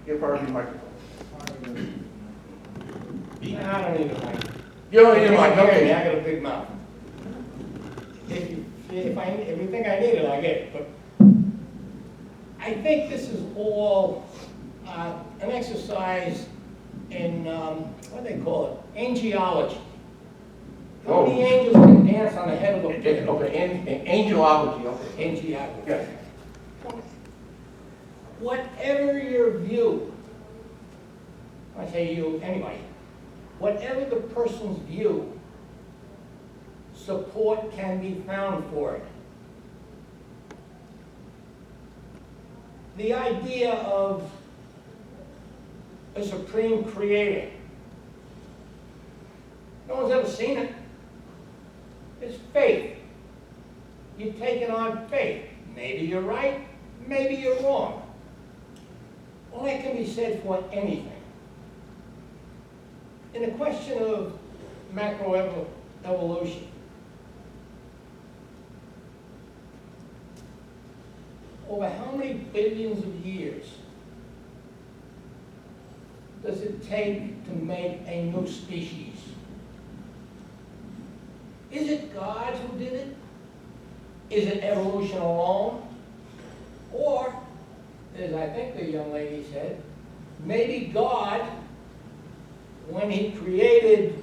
Give her your microphone. I don't need a mic. You don't need a mic, I okay. got a big mouth. If you think I need it, I get it. But I think this is all an exercise in, what do they call it? Angelology. How many angels can dance on the head of a pig? Okay, angelology, okay. Angelology. Yes. Whatever your view, I say you, anybody, whatever the person's view, support can be found for it. The idea of a supreme creator, no one's ever seen it. It's faith. You take it on faith. Maybe you're right, maybe you're wrong. Well, that can be said for anything. In the question of macroevolution, over how many billions of years does it take to make a new species? Is it God who did it? Is it evolution alone? Or, as I think the young lady said, maybe God, when he created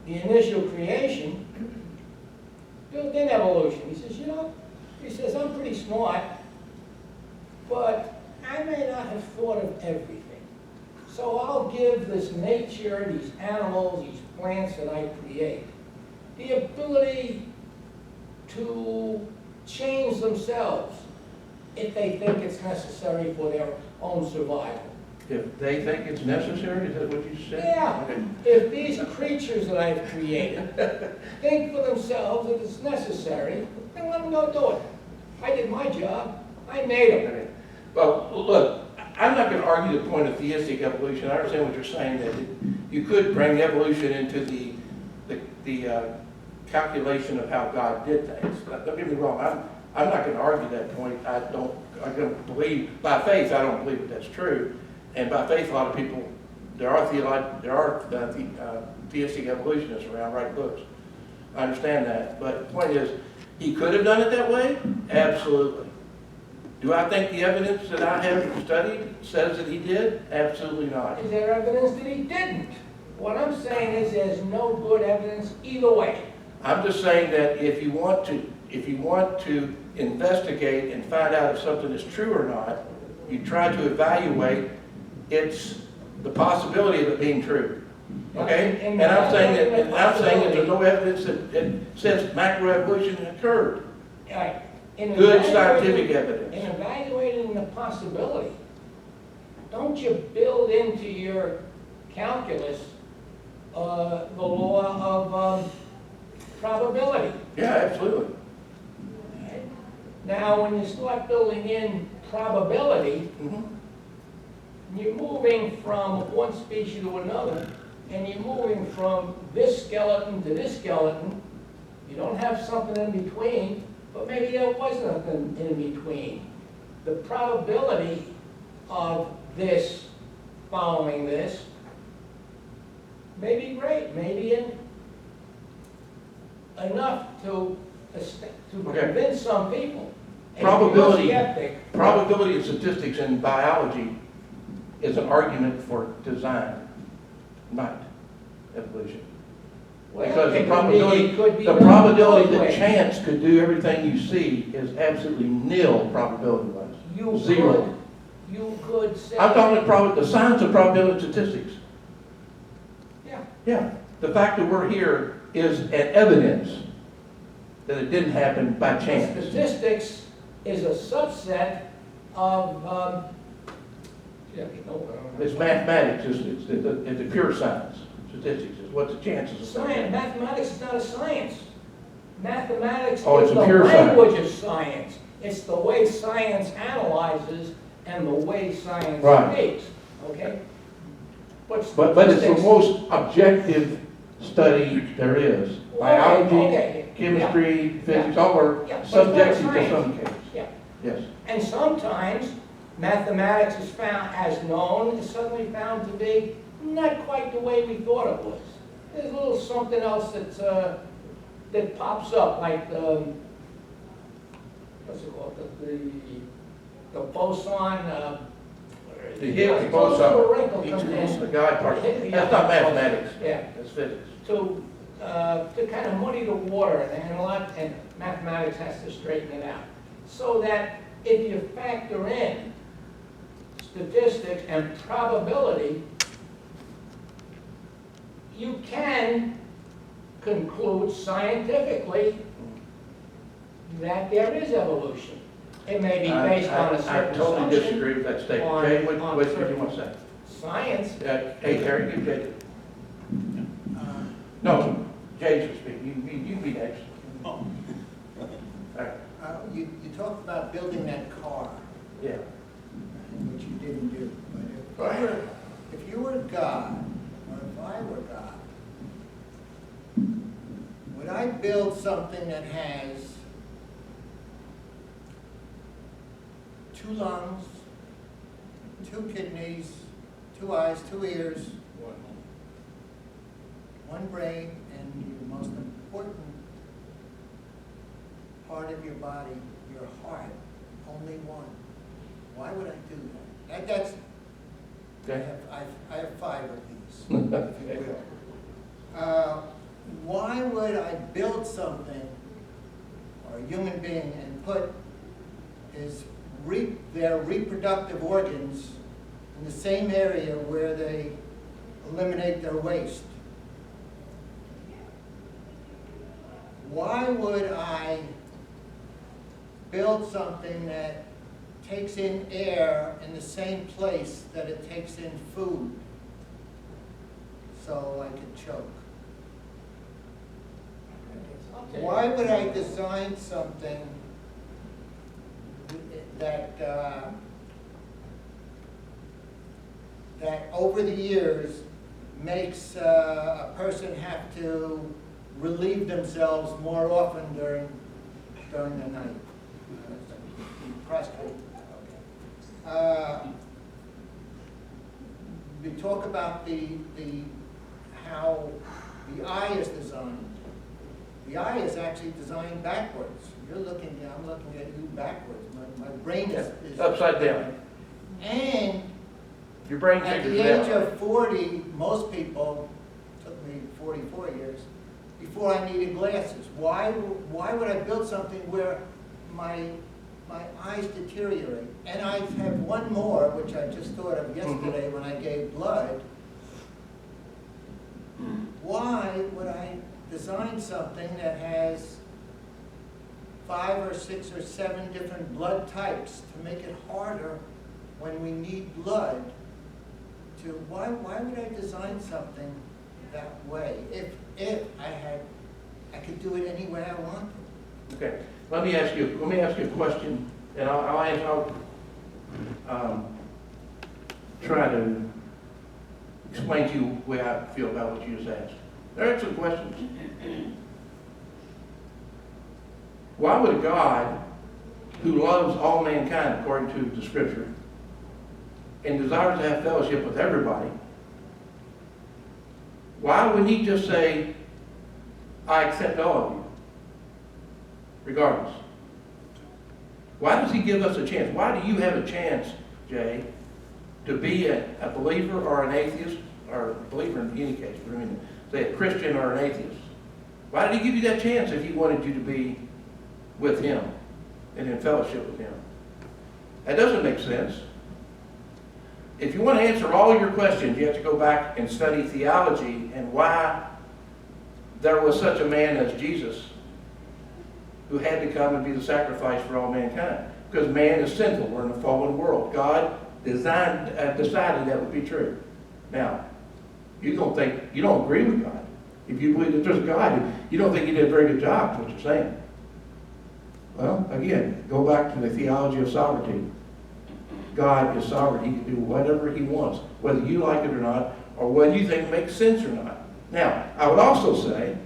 the initial creation, built in evolution. He says, I'm pretty smart, but I may not have thought of everything. So I'll give this nature, these animals, these plants that I create, the ability to change themselves if they think it's necessary for their own survival. If they think it's necessary, is that what you said? Yeah. Okay. If these creatures that I've created think for themselves that it's necessary, then let them go do it. I did my job. I made them. Okay. Well, look, I'm not going to argue the point of theistic evolution. I understand what you're saying, that you could bring evolution into the calculation of how God did things. Don't get me wrong. I'm not going to argue that point. I don't believe, by faith, I don't believe that that's true. And by faith, a lot of people, there are theistic evolutionists around, write books. I understand that. But the point is, he could have done it that way? Absolutely. Do I think the evidence that I have studied says that he did? Absolutely not. Is there evidence that he didn't? What I'm saying is there's no good evidence either way. I'm just saying that if you want to investigate and find out if something is true or not, you try to evaluate the possibility of it being true. Okay? And I'm saying that there's no evidence that says macroevolution occurred. Good scientific evidence. In evaluating the possibility, don't you build into your calculus the law of probability? Yeah, absolutely. Right? Now, when you start building in probability, you're moving from one species to another, and you're moving from this skeleton to this skeleton. You don't have something in between, but maybe there was nothing in between. The probability of this following this may be great, maybe enough to convince some people. Probability and statistics in biology is an argument for design, not evolution. Because the probability that chance could do everything you see is absolutely nil probability-wise. Zero. You could say... I'm talking about the science of probability and statistics. Yeah. Yeah. The fact that we're here is an evidence that it didn't happen by chance. Statistics is a subset of... It's mathematics. It's a pure science. Statistics is what the chances of science. Mathematics is not a science. Mathematics is it's the a pure language of science. It's the way science analyzes and the way science speaks. Okay? But it's the most objective study there is. Biology, chemistry, physics, all are subjective to some case. Yeah. Yes. And sometimes mathematics is found, as known, is suddenly found to be not quite the way we thought it was. There's a little something else that pops up, like what's it called? The boson. The Higgs a boson. little wrinkle Each comes is in. the guide part. Yeah. That's not mathematics. Yeah. That's physics. To kind of muddy the water, and mathematics has to straighten it out. So that if you factor in statistics and probability, you can conclude scientifically that there is evolution. It may be based on a certain I totally assumption. disagree with that statement. on- Jay, on what did you certain- want to say? Science. Hey, Harry, you Jay. No, Jay should speak. You be next. All right. You talked about building that car, Yeah. which you didn't do. But Right. if you were God, or if I were God, would I build something that has 2 lungs, 2 kidneys, 2 eyes, 2 ears, 1 brain, and your most important part of your body, your heart, only 1? Why would I do that? That's, Okay. I have 5 of these, if you will. Why would I build something, or a human being, and put their reproductive organs in the same area where they eliminate their waste? Why would I build something that takes in air in the same place that it takes in food so I could choke? Why would I design something that over the years makes a person have to relieve themselves more often during the night? Prostrate. We talk about how the eye is designed. The eye is actually designed backwards. I'm looking at you backwards. My brain is Upside down. And Your brain at figures the it age out. of 40, most people, took me 44 years, before I needed glasses. Why would I build something where my eyes deteriorate? And I have one more, which I just thought of yesterday when I gave blood. Why would I design something that has 5 or 6 or 7 different blood types to make it harder when we need blood? Why would I design something that way if I could do it any way I want to? Okay. Let me ask you a question, and I'll try to explain to you the way I feel about what you just asked. There are some questions. Why would a God who loves all mankind, according to the Scripture, and desires to have fellowship with everybody, why would he just say, I accept all of you, regardless? Why does he give us a chance? Why do you have a chance, Jay, to be a believer or an atheist, or a believer in any case, but I mean, say a Christian or an atheist? Why did he give you that chance if he wanted you to be with him and in fellowship with him? That doesn't make sense. If you want to answer all your questions, you have to go back and study theology and why there was such a man as Jesus who had to come and be the sacrifice for all mankind. Because man is sinful. We're in a fallen world. God decided that would be true. Now, you don't agree with God. If you believe that there's a God, you don't think he did a very good job, is what you're saying. Well, again, go back to the theology of sovereignty. God is sovereign. He can do whatever he wants, whether you like it or not, or whether you think it makes sense or not. Now, I would also say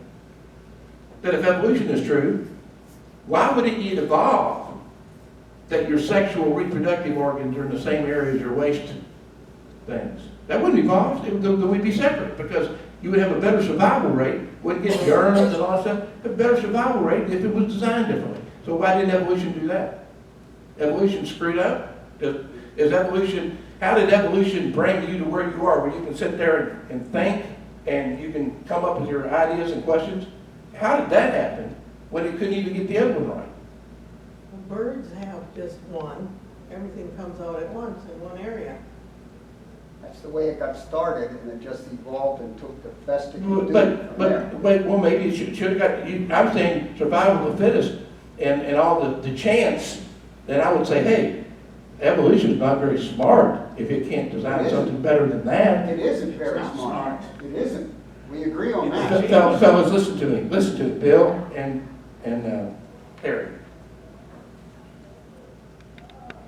that if evolution is true, why would it evolve that your sexual reproductive organs are in the same area as your waist things. That wouldn't evolve, we'd be separate, because you would have a better survival rate, wouldn't get germs and all that stuff, a better survival rate if it was designed differently. So why didn't evolution do that? Evolution screwed up? How did evolution bring you to where you are, where you can sit there and think, and you can come up with your ideas and questions? How did that happen when it couldn't even get the other one right? Birds have just one. Everything comes out at once in one area. That's the way it got started, and it just evolved and took the best it could do. Well, maybe it should have got, I'm saying survival of the fittest, and all the chance, then I would say, hey, evolution is not very smart if it can't design something better than that. It isn't very smart. It isn't. We agree on that. Fellas, listen to me, Bill and Harry.